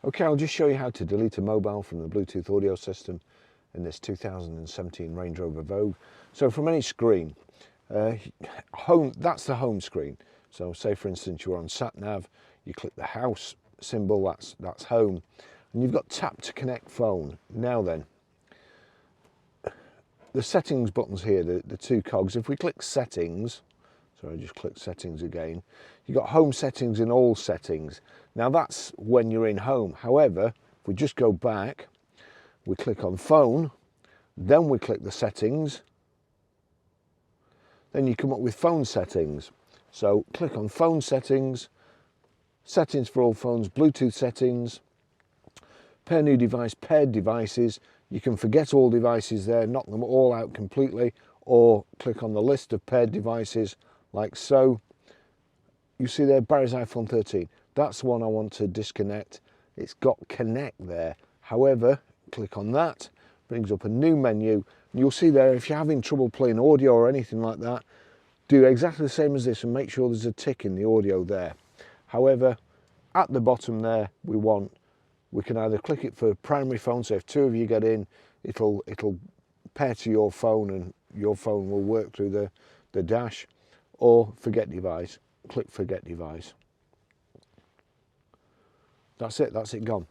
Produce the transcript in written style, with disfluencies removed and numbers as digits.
Okay, I'll just show you how to delete a mobile from the Bluetooth audio system in this 2017 Range Rover Vogue. So from any screen, that's the home screen. So say for instance you're on sat nav, you click the house symbol, that's home, and you've got tap to connect phone. Now then, the settings buttons here, the two cogs, if we click settings, so I just click settings again, you've got home settings and all settings. Now that's when you're in home. However, if we just go back, we click on phone, then we click the settings, then you come up with phone settings. So click on phone settings, settings for all phones, Bluetooth settings, pair new device, paired devices. You can forget all devices there, knock them all out completely, or click on the list of paired devices like so. You see there, Barry's iPhone 13. That's the one I want to disconnect. It's got connect there. However, click on that, brings up a new menu. You'll see there, if you're having trouble playing audio or anything like that, do exactly the same as this and make sure there's a tick in the audio there. However, at the bottom there, we can either click it for primary phone, so if two of you get in, it'll pair to your phone and your phone will work through the dash, or forget device, click forget device. That's it gone.